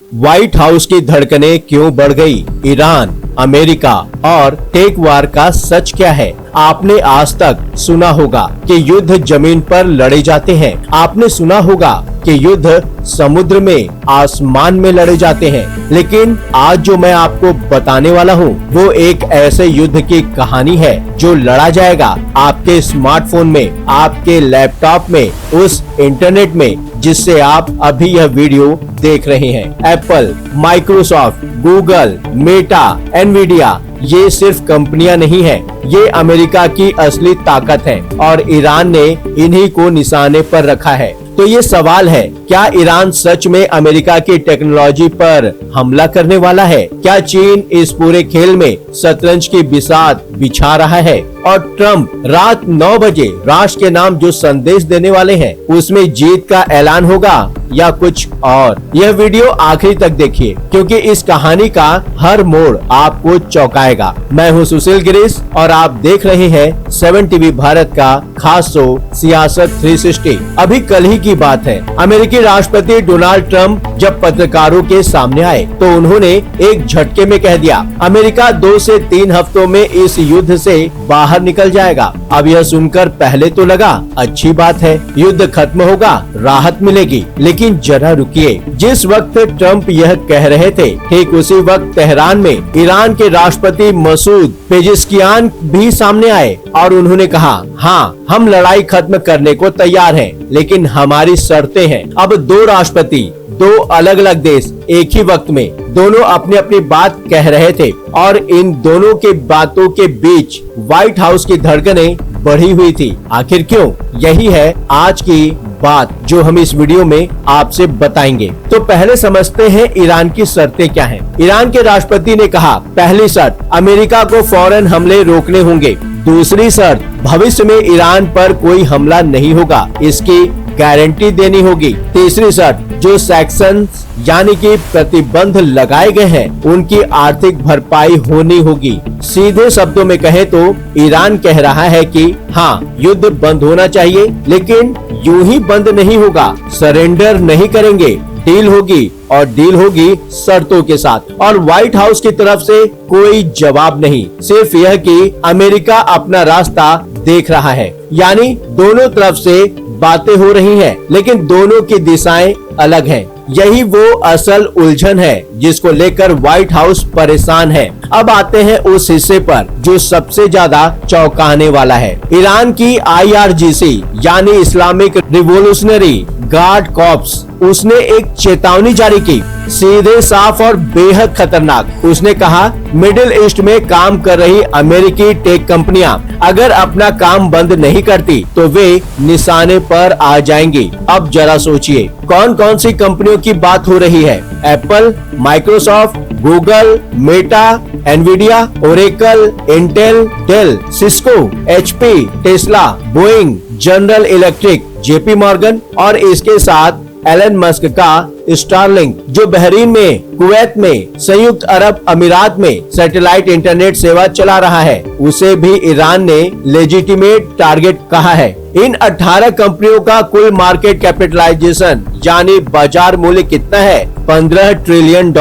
White house की धड़कनें क्यों बढ़ गई? ईरान, अमेरिका और टेक वार का सच क्या है? आपने आज तक सुना होगा कि युद्ध जमीन पर लड़े जाते हैं। आपने सुना होगा कि युद्ध समुद्र में, आसमान में लड़े जाते हैं। लेकिन आज जो मैं आपको बताने वाला हूँ वो एक ऐसे युद्ध की कहानी है जो लड़ा जाएगा आपके स्मार्टफोन में, आपके लैपटॉप में, उस इंटरनेट में जिससे आप अभी यह वीडियो देख रहे हैं। Apple, Microsoft, Google, Meta, Nvidia, ये सिर्फ कंपनियां नहीं है, ये अमेरिका की असली ताकत है और ईरान ने इन्हीं को निशाने पर रखा है। तो ये सवाल है, क्या ईरान सच में अमेरिका की टेक्नोलॉजी पर हमला करने वाला है? क्या चीन इस पूरे खेल में शतरंज की बिसात बिछा रहा है? और ट्रम्प रात 9 बजे राष्ट्र के नाम जो संदेश देने वाले हैं उसमें जीत का ऐलान होगा या कुछ और? यह वीडियो आखिरी तक देखिए क्योंकि इस कहानी का हर मोड़ आपको चौंकाएगा। मैं हूं सुशील गिरीश और आप देख रहे हैं 7 टीवी भारत का खास शो सियासत 360। अभी कल ही की बात है, अमेरिकी राष्ट्रपति डोनाल्ड ट्रंप जब पत्रकारों के सामने आए तो उन्होंने एक झटके में कह दिया, अमेरिका 2 से 3 हफ्तों में इस युद्ध से बाहर निकल जाएगा। अब यह सुनकर पहले तो लगा अच्छी बात है, युद्ध खत्म होगा, राहत मिलेगी। लेकिन जरा रुकिए, जिस वक्त ट्रंप यह कह रहे थे ठीक उसी वक्त तेहरान में ईरान के राष्ट्रपति मसूद पेजेश्कियान भी सामने आए और उन्होंने कहा, हाँ, हम लड़ाई खत्म करने को तैयार हैं, लेकिन हमारी शर्तें हैं। अब 2 राष्ट्रपति, 2 अलग अलग देश एक ही वक्त में दोनों अपनी अपनी बात कह रहे थे और इन दोनों के बातों के बीच व्हाइट हाउस की धड़कनें बढ़ी हुई थी। आखिर क्यों? यही है आज की बात जो हम इस वीडियो में आपसे बताएंगे। तो पहले समझते हैं ईरान की शर्तें क्या हैं। ईरान के राष्ट्रपति ने कहा, पहली शर्त, अमेरिका को फौरन हमले रोकने होंगे। दूसरी शर्त, भविष्य में ईरान पर कोई हमला नहीं होगा, इसकी गारंटी देनी होगी। तीसरी शर्त, जो सैंक्शंस यानी कि प्रतिबंध लगाए गए हैं उनकी आर्थिक भरपाई होनी होगी। सीधे शब्दों में कहे तो ईरान कह रहा है कि हाँ, युद्ध बंद होना चाहिए, लेकिन यूं ही बंद नहीं होगा, सरेंडर नहीं करेंगे, डील होगी और डील होगी शर्तों के साथ। और व्हाइट हाउस की तरफ से कोई जवाब नहीं, सिर्फ यह कि अमेरिका अपना रास्ता देख रहा है। यानी दोनों तरफ से बातें हो रही हैं, लेकिन दोनों की दिशाएं अलग हैं। यही वो असल उलझन है जिसको लेकर व्हाइट हाउस परेशान है। अब आते हैं उस हिस्से पर जो सबसे ज्यादा चौंकाने वाला है। ईरान की IRGC यानी इस्लामिक रिवोल्यूशनरी गार्ड कॉर्प्स, उसने एक चेतावनी जारी की, सीधे साफ और बेहद खतरनाक। उसने कहा, मिडिल ईस्ट में काम कर रही अमेरिकी टेक कंपनियां अगर अपना काम बंद नहीं करती तो वे निशाने पर आ जाएंगी। अब जरा सोचिए कौन कौन सी कंपनियों की बात हो रही है? Apple, Microsoft, Google, Meta, Nvidia, Oracle, Intel, Dell, Cisco, HP, Tesla, Boeing, General Electric, JP Morgan और इसके साथ एलन मस्क का स्टारलिंक जो बहरीन में, कुवैत में, संयुक्त अरब अमीरात में सैटेलाइट इंटरनेट सेवा चला रहा है, उसे भी ईरान ने लेजिटिमेट टारगेट कहा है। इन 18 कंपनियों का कुल मार्केट कैपिटलाइजेशन यानी बाजार मूल्य कितना है? $15 ट्रिलियन,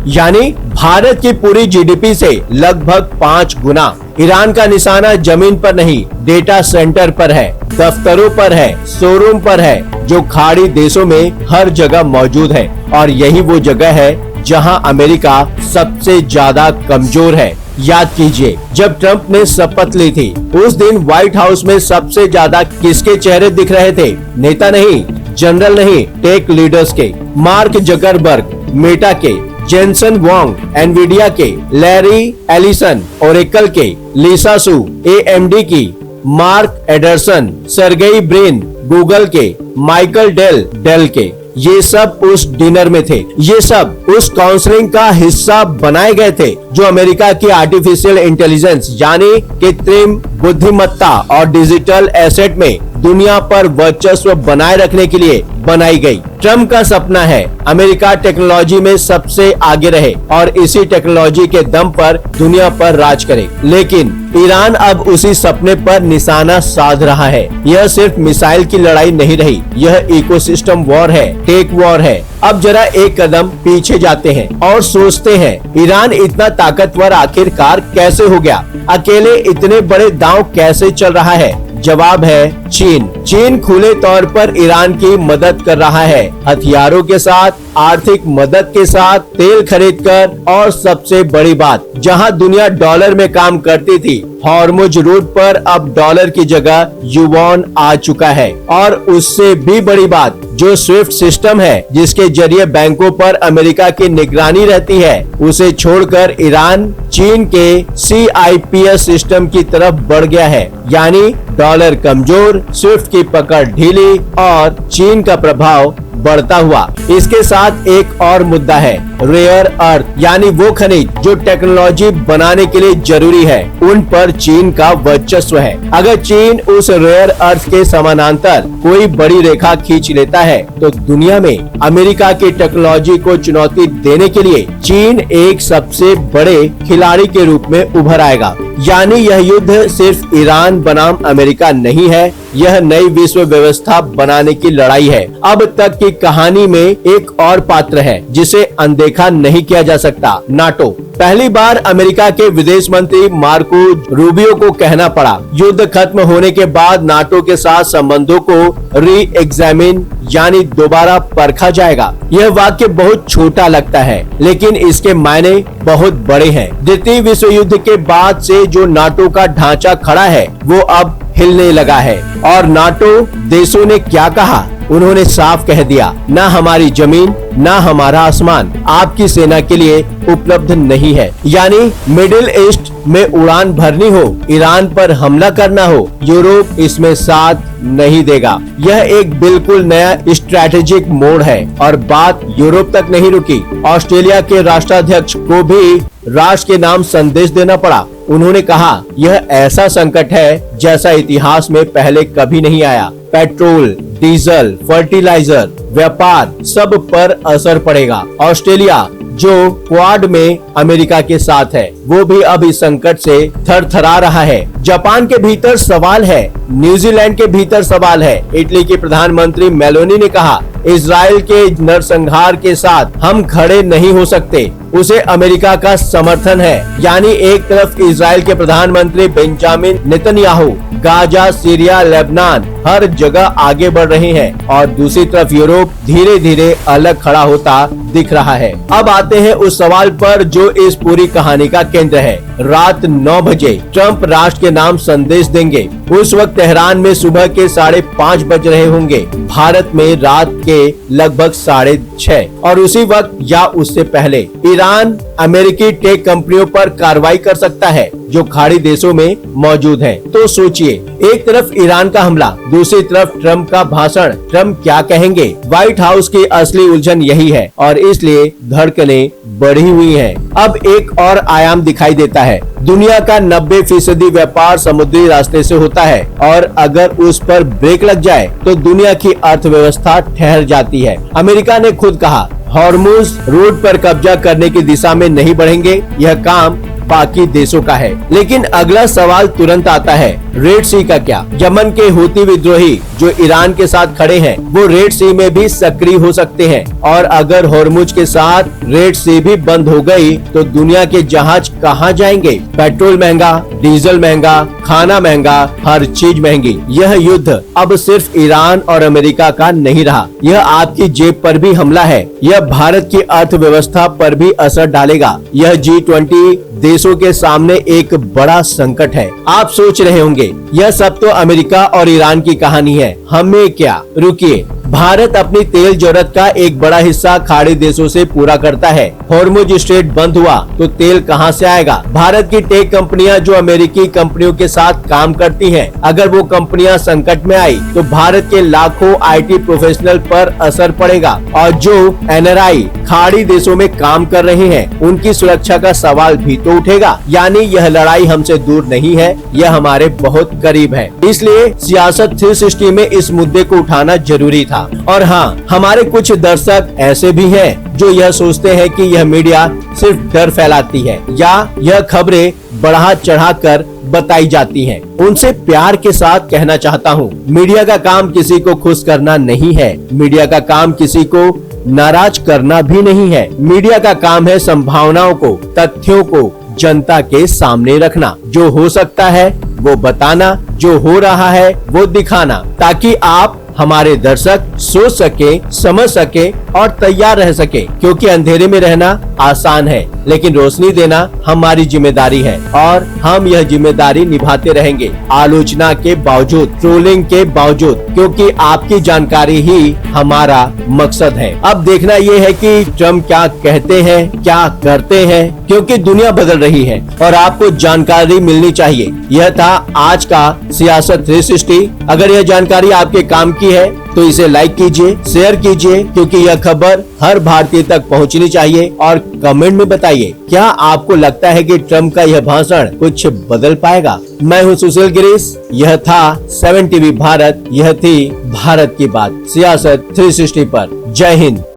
यानी भारत की पूरी GDP से लगभग 5 गुना। ईरान का निशाना जमीन पर नहीं, डेटा सेंटर पर है, दफ्तरों पर है, शोरूम पर है, जो खाड़ी देशों में हर जगह मौजूद है। और यही वो जगह है जहां अमेरिका सबसे ज्यादा कमजोर है। याद कीजिए, जब ट्रंप ने शपथ ली थी उस दिन व्हाइट हाउस में सबसे ज्यादा किसके चेहरे दिख रहे थे? नेता नहीं, जनरल नहीं, टेक लीडर्स के। मार्क जकरबर्ग मेटा के, जेनसन वांग एनवीडिया के, लैरी एलिसन ओरेकल के, लिसा सू AMD की, mark Anderson, Sergey Brin Google के, माइकल डेल के, ये सब उस डिनर में थे। ये सब उस काउंसलिंग का हिस्सा बनाए गए थे जो अमेरिका की आर्टिफिशियल इंटेलिजेंस यानी कृत्रिम बुद्धिमत्ता और डिजिटल एसेट में दुनिया पर वर्चस्व बनाए रखने के लिए बनाई गई। ट्रम्प का सपना है अमेरिका टेक्नोलॉजी में सबसे आगे रहे और इसी टेक्नोलॉजी के दम पर दुनिया पर राज करे, लेकिन ईरान अब उसी सपने पर निशाना साध रहा है। यह सिर्फ मिसाइल की लड़ाई नहीं रही, यह इकोसिस्टम वॉर है, टेक वॉर है। अब जरा एक कदम पीछे जाते हैं और सोचते हैं ईरान इतना ताकतवर आखिरकार कैसे हो गया, अकेले इतने बड़े दांव कैसे चल रहा है। जवाब है चीन। चीन खुले तौर पर ईरान की मदद कर रहा है, हथियारों के साथ, आर्थिक मदद के साथ, तेल खरीदकर, और सबसे बड़ी बात, जहां दुनिया डॉलर में काम करती थी, हॉर्मुज रूट पर अब डॉलर की जगह युवान आ चुका है। और उससे भी बड़ी बात, जो स्विफ्ट सिस्टम है जिसके जरिए बैंकों पर अमेरिका की निगरानी रहती है, उसे छोड़कर ईरान चीन के CIPS सिस्टम की तरफ बढ़ गया है। यानी डॉलर कमजोर, स्विफ्ट की पकड़ ढीली और चीन का प्रभाव बढ़ता हुआ। इसके साथ एक और मुद्दा है, रेयर अर्थ, यानी वो खनिज जो टेक्नोलॉजी बनाने के लिए जरूरी है, उन पर चीन का वर्चस्व है। अगर चीन उस रेयर अर्थ के समानांतर कोई बड़ी रेखा खींच लेता है तो दुनिया में अमेरिका की टेक्नोलॉजी को चुनौती देने के लिए चीन एक सबसे बड़े खिलाड़ी के रूप में उभर आएगा। यानी यह युद्ध सिर्फ ईरान बनाम अमेरिका नहीं है, यह नई विश्व व्यवस्था बनाने की लड़ाई है। अब तक की कहानी में एक और पात्र है जिसे अनदेखा नहीं किया जा सकता, नाटो। पहली बार अमेरिका के विदेश मंत्री मार्को रूबियो को कहना पड़ा, युद्ध खत्म होने के बाद नाटो के साथ संबंधों को री एग्जामिन, यानी दोबारा परखा जाएगा। यह वाक्य बहुत छोटा लगता है, लेकिन इसके मायने बहुत बड़े हैं। द्वितीय विश्व युद्ध के बाद से जो नाटो का ढांचा खड़ा है, वो अब हिलने लगा है। और नाटो देशों ने क्या कहा? उन्होंने साफ कह दिया, ना हमारी जमीन, ना हमारा आसमान आपकी सेना के लिए उपलब्ध नहीं है। यानी मिडिल ईस्ट में उड़ान भरनी हो, ईरान पर हमला करना हो, यूरोप इसमें साथ नहीं देगा। यह एक बिल्कुल नया स्ट्रैटेजिक मोड है। और बात यूरोप तक नहीं रुकी, ऑस्ट्रेलिया के राष्ट्राध्यक्ष को भी राष्ट्र के नाम संदेश देना पड़ा। उन्होंने कहा, यह ऐसा संकट है जैसा इतिहास में पहले कभी नहीं आया। पेट्रोल, डीजल, फर्टिलाइजर, व्यापार, सब पर असर पड़ेगा। ऑस्ट्रेलिया जो क्वाड में अमेरिका के साथ है, वो भी अब इस संकट से थरथरा रहा है। जापान के भीतर सवाल है, न्यूजीलैंड के भीतर सवाल है। इटली की प्रधानमंत्री मेलोनी ने कहा, इजराइल के नरसंहार के साथ हम खड़े नहीं हो सकते, उसे अमेरिका का समर्थन है। यानी एक तरफ इजराइल के प्रधानमंत्री Benjamin Netanyahu Gaza, Syria, Lebanon हर जगह आगे बढ़ रहे हैं और दूसरी तरफ यूरोप धीरे धीरे अलग खड़ा होता दिख रहा है। अब आते हैं उस सवाल पर जो इस पूरी कहानी का केंद्र है। रात 9 बजे ट्रंप राष्ट्र के नाम संदेश देंगे। उस वक्त तेहरान में सुबह के 5:30 बज रहे होंगे, भारत में रात के लगभग 6:30 और उसी वक्त या उससे पहले ईरान अमेरिकी टेक कंपनियों पर कार्रवाई कर सकता है जो खाड़ी देशों में मौजूद हैं। तो सोचिए, एक तरफ ईरान का हमला, दूसरी तरफ ट्रंप का भाषण। ट्रंप क्या कहेंगे? व्हाइट हाउस की असली उलझन यही है और इसलिए धड़कनें बढ़ी हुई हैं। अब एक और आयाम दिखाई देता है, दुनिया का 90% व्यापार समुद्री रास्ते से होता है और अगर उस पर ब्रेक लग जाए तो दुनिया की अर्थव्यवस्था ठहर जाती है। अमेरिका ने खुद कहा, हॉर्मुज रूट पर कब्जा करने की दिशा में नहीं बढ़ेंगे, यह काम बाकी देशों का है। लेकिन अगला सवाल तुरंत आता है, रेड सी का क्या? यमन के हूती विद्रोही जो ईरान के साथ खड़े हैं, वो रेड सी में भी सक्रिय हो सकते हैं और अगर हॉर्मुज के साथ रेड सी भी बंद हो गई तो दुनिया के जहाज कहां जाएंगे? पेट्रोल महंगा, डीजल महंगा, खाना महंगा, हर चीज महंगी। यह युद्ध अब सिर्फ ईरान और अमेरिका का नहीं रहा, यह आपकी जेब पर भी हमला है। यह भारत की अर्थव्यवस्था पर भी असर डालेगा। यह G20 देशों के सामने एक बड़ा संकट है। आप सोच रहे होंगे, यह सब तो अमेरिका और ईरान की कहानी है, हमें क्या? रुकिए, भारत अपनी तेल जरूरत का एक बड़ा हिस्सा खाड़ी देशों से पूरा करता है। हॉर्मुज स्ट्रेट बंद हुआ तो तेल कहां से आएगा? भारत की टेक कंपनियां जो अमेरिकी कंपनियों के साथ काम करती हैं, अगर वो कंपनियां संकट में आई तो भारत के लाखों IT प्रोफेशनल पर असर पड़ेगा और जो NRI खाड़ी देशों में काम कर रहे हैं उनकी सुरक्षा का सवाल भी तो उठेगा। यानी यह लड़ाई हमसे दूर नहीं है, यह हमारे बहुत करीब है। इसलिए सियासत 360 में इस मुद्दे को उठाना जरूरी था। और हाँ, हमारे कुछ दर्शक ऐसे भी हैं जो यह सोचते हैं कि यह मीडिया सिर्फ डर फैलाती है या यह खबरें बढ़ा चढ़ाकर बताई जाती हैं। उनसे प्यार के साथ कहना चाहता हूँ, मीडिया का काम किसी को खुश करना नहीं है, मीडिया का काम किसी को नाराज करना भी नहीं है। मीडिया का काम है संभावनाओं को, तथ्यों को जनता के सामने रखना। जो हो सकता है वो बताना, जो हो रहा है वो दिखाना, ताकि आप हमारे दर्शक सोच सके, समझ सके और तैयार रह सके। क्योंकि अंधेरे में रहना आसान है, लेकिन रोशनी देना हमारी जिम्मेदारी है और हम यह जिम्मेदारी निभाते रहेंगे, आलोचना के बावजूद, ट्रोलिंग के बावजूद, क्योंकि आपकी जानकारी ही हमारा मकसद है। अब देखना ये है कि ट्रम्प क्या कहते हैं, क्या करते हैं, क्योंकि दुनिया बदल रही है और आपको जानकारी मिलनी चाहिए। यह था आज का सियासत 360। अगर यह जानकारी आपके काम की है तो इसे लाइक कीजिए, शेयर कीजिए, क्योंकि यह खबर हर भारतीय तक पहुंचनी चाहिए। और कमेंट में बताइए, क्या आपको लगता है कि ट्रम्प का यह भाषण कुछ बदल पाएगा? मैं हूं सुशील गिरीश, यह था 7 TV भारत, यह थी भारत की बात सियासत 360 पर। जय हिंद।